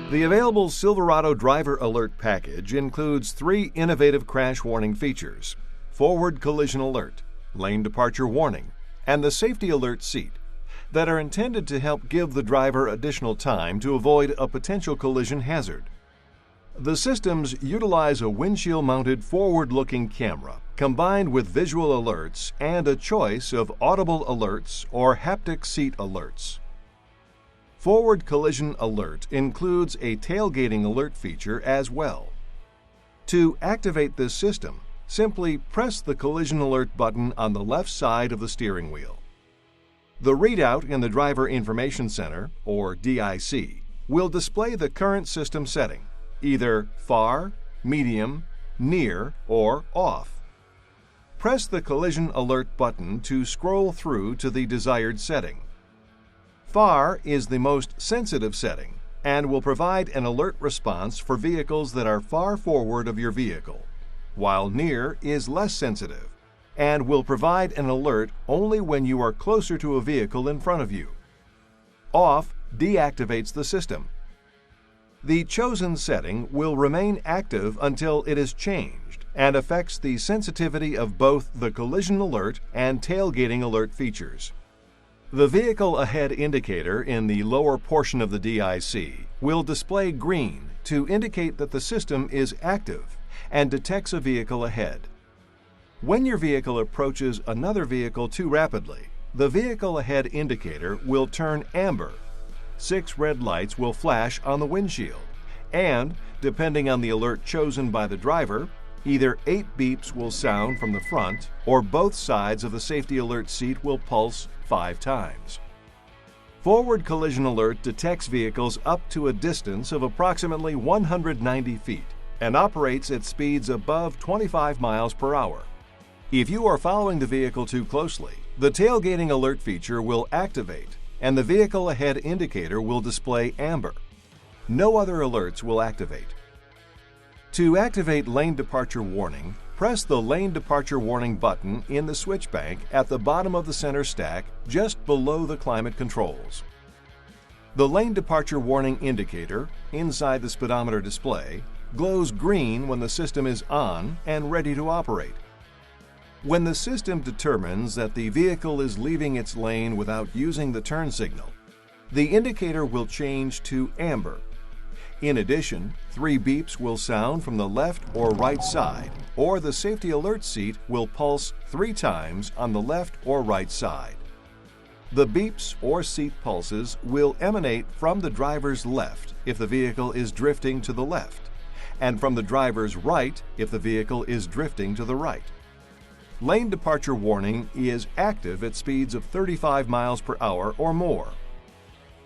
The available Silverado Driver Alert package includes 3 innovative crash warning features: forward collision alert, lane departure warning, and the safety alert seat, that are intended to help give the driver additional time to avoid a potential collision hazard. The systems utilize a windshield-mounted forward-looking camera combined with visual alerts and a choice of audible alerts or haptic seat alerts. Forward collision alert includes a tailgating alert feature as well. To activate this system, simply press the collision alert button on the left side of the steering wheel. The readout in the Driver Information Center, or DIC, will display the current system setting, either far, medium, near, or off. Press the collision alert button to scroll through to the desired setting. Far is the most sensitive setting and will provide an alert response for vehicles that are far forward of your vehicle, while near is less sensitive and will provide an alert only when you are closer to a vehicle in front of you. Off deactivates the system. The chosen setting will remain active until it is changed and affects the sensitivity of both the collision alert and tailgating alert features. The vehicle ahead indicator in the lower portion of the DIC will display green to indicate that the system is active and detects a vehicle ahead. When your vehicle approaches another vehicle too rapidly, the vehicle ahead indicator will turn amber. 6 red lights will flash on the windshield, and, depending on the alert chosen by the driver, either 8 beeps will sound from the front or both sides of the safety alert seat will pulse 5 times. Forward collision alert detects vehicles up to a distance of approximately 190 feet and operates at speeds above 25 miles per hour. If you are following the vehicle too closely, the tailgating alert feature will activate and the vehicle ahead indicator will display amber. No other alerts will activate. To activate lane departure warning, press the Lane Departure Warning button in the switch bank at the bottom of the center stack just below the climate controls. The Lane Departure Warning indicator, inside the speedometer display, glows green when the system is on and ready to operate. When the system determines that the vehicle is leaving its lane without using the turn signal, the indicator will change to amber. In addition, 3 beeps will sound from the left or right side, or the safety alert seat will pulse 3 times on the left or right side. The beeps or seat pulses will emanate from the driver's left if the vehicle is drifting to the left, and from the driver's right if the vehicle is drifting to the right. Lane departure warning is active at speeds of 35 miles per hour or more.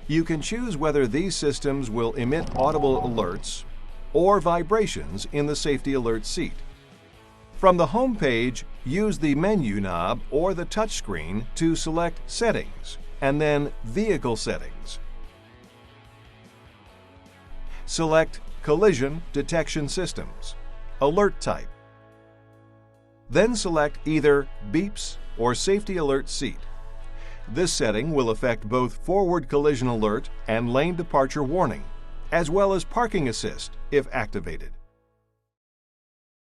You can choose whether these systems will emit audible alerts or vibrations in the safety alert seat. From the home page, use the menu knob or the touchscreen to select Settings and then Vehicle Settings. Select Collision Detection Systems, Alert Type. Then select either Beeps or Safety Alert Seat. This setting will affect both forward collision alert and lane departure warning, as well as parking assist if activated.